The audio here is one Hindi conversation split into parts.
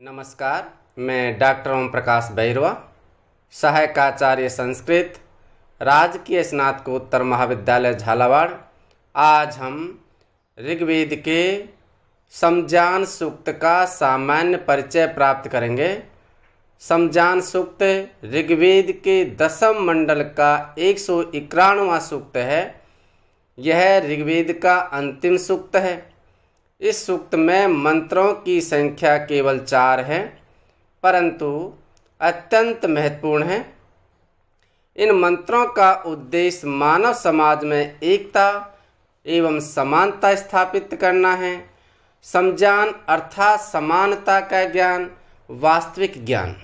नमस्कार, मैं डॉक्टर ओम प्रकाश बैरवा, सहायकाचार्य संस्कृत, राजकीय स्नातकोत्तर महाविद्यालय झालावाड़। आज हम ऋग्वेद के समजान सूक्त का सामान्य परिचय प्राप्त करेंगे। समजान सूक्त ऋग्वेद के दशम मंडल का 191वां सूक्त है। यह ऋग्वेद का अंतिम सूक्त है। इस सूक्त में मंत्रों की संख्या केवल 4 है, परंतु अत्यंत महत्वपूर्ण है। इन मंत्रों का उद्देश्य मानव समाज में एकता एवं समानता स्थापित करना है। समजान अर्थात समानता का ज्ञान, वास्तविक ज्ञान।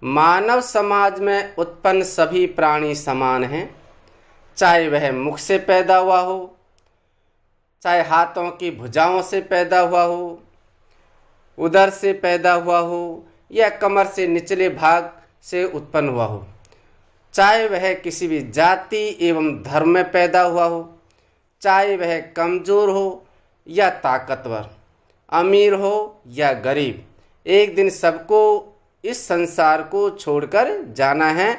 मानव समाज में उत्पन्न सभी प्राणी समान हैं, चाहे वह मुख से पैदा हुआ हो, चाहे हाथों की भुजाओं से पैदा हुआ हो, उदर से पैदा हुआ हो या कमर से निचले भाग से उत्पन्न हुआ हो, चाहे वह किसी भी जाति एवं धर्म में पैदा हुआ हो, चाहे वह कमजोर हो या ताकतवर, अमीर हो या गरीब, एक दिन सबको इस संसार को छोड़कर जाना है।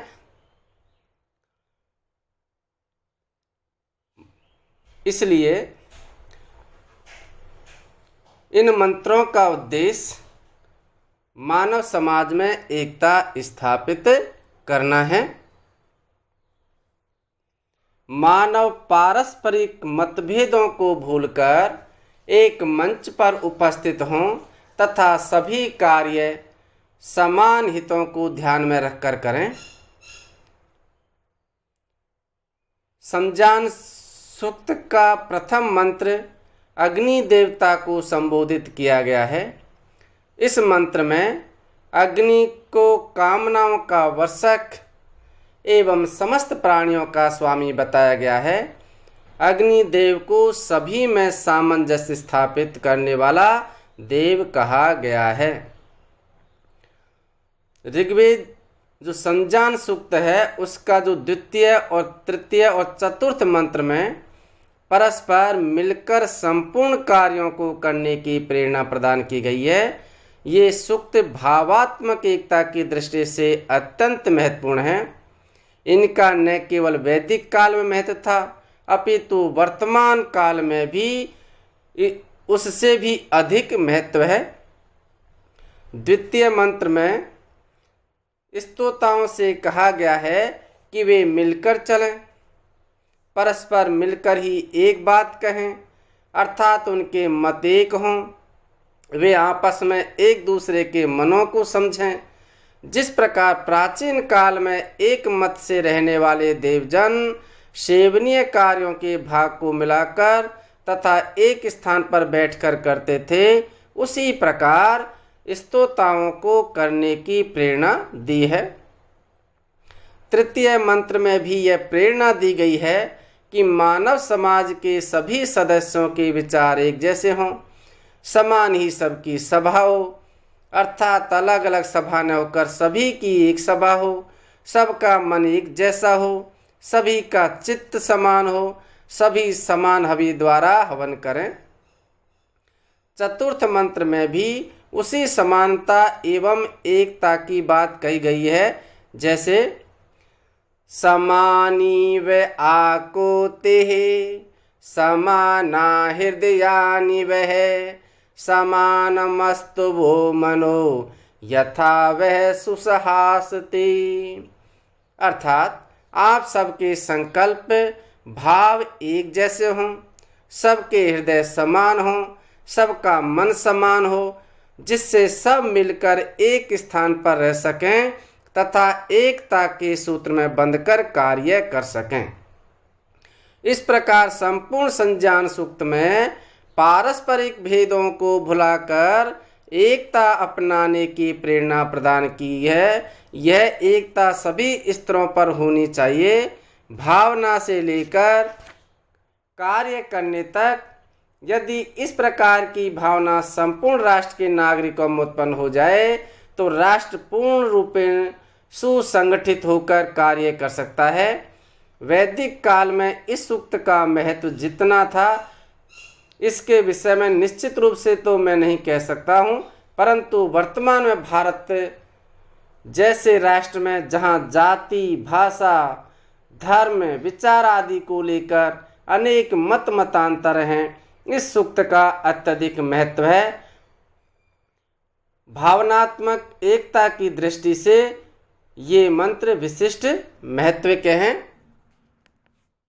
इसलिए इन मंत्रों का उद्देश्य मानव समाज में एकता स्थापित करना है। मानव पारस्परिक मतभेदों को भूलकर एक मंच पर उपस्थित हों तथा सभी कार्य समान हितों को ध्यान में रखकर करें। समजान सूक्त का प्रथम मंत्र अग्नि देवता को संबोधित किया गया है। इस मंत्र में अग्नि को कामनाओं का वर्षक एवं समस्त प्राणियों का स्वामी बताया गया है। अग्नि देव को सभी में सामंजस्य स्थापित करने वाला देव कहा गया है। ऋग्वेद जो समजान सूक्त है उसका जो द्वितीय और तृतीय और चतुर्थ मंत्र में परस्पर मिलकर संपूर्ण कार्यों को करने की प्रेरणा प्रदान की गई है। ये सूक्त भावात्मक एकता की दृष्टि से अत्यंत महत्वपूर्ण है। इनका न केवल वैदिक काल में महत्व था, अपितु वर्तमान काल में भी उससे भी अधिक महत्व है। द्वितीय मंत्र में स्तोताओं से कहा गया है कि वे मिलकर चलें, परस्पर मिलकर ही एक बात कहें, अर्थात उनके मत एक हों, वे आपस में एक दूसरे के मनों को समझें। जिस प्रकार प्राचीन काल में एक मत से रहने वाले देवजन सेवनीय कार्यों के भाग को मिलाकर तथा एक स्थान पर बैठकर करते थे, उसी प्रकार स्तोताओं को करने की प्रेरणा दी है। तृतीय मंत्र में भी यह प्रेरणा दी गई है कि मानव समाज के सभी सदस्यों के विचार एक जैसे हों, समान ही सबकी सभा हो, अर्थात अलग अलग सभा न होकर सभी की एक सभा हो, सबका मन एक जैसा हो, सभी का चित्त समान हो, सभी समान हवि द्वारा हवन करें। चतुर्थ मंत्र में भी उसी समानता एवं एकता की बात कही गई है, जैसे समानी व आकोतेः समाना हृदयानि वह समानमस्तु वो मनो यथा वह सुसहासते। अर्थात आप सबके संकल्प भाव एक जैसे हों, सबके हृदय समान हों, सबका मन समान हो, जिससे सब मिलकर एक स्थान पर रह सकें तथा एकता के सूत्र में बंधकर कार्य कर सकें। इस प्रकार संपूर्ण समजान सूक्त में पारस्परिक भेदों को भुलाकर एकता अपनाने की प्रेरणा प्रदान की है। यह एकता सभी स्तरों पर होनी चाहिए, भावना से लेकर कार्य करने तक। यदि इस प्रकार की भावना संपूर्ण राष्ट्र के नागरिकों में उत्पन्न हो जाए तो राष्ट्र पूर्ण रूपेण सुसंगठित होकर कार्य कर सकता है। वैदिक काल में इस सूक्त का महत्व जितना था, इसके विषय में निश्चित रूप से तो मैं नहीं कह सकता हूँ, परंतु वर्तमान में भारत जैसे राष्ट्र में जहाँ जाति, भाषा, धर्म, विचार आदि को लेकर अनेक मतांतर हैं, इस सूक्त का अत्यधिक महत्व है। भावनात्मक एकता की दृष्टि से ये मंत्र विशिष्ट महत्व के हैं।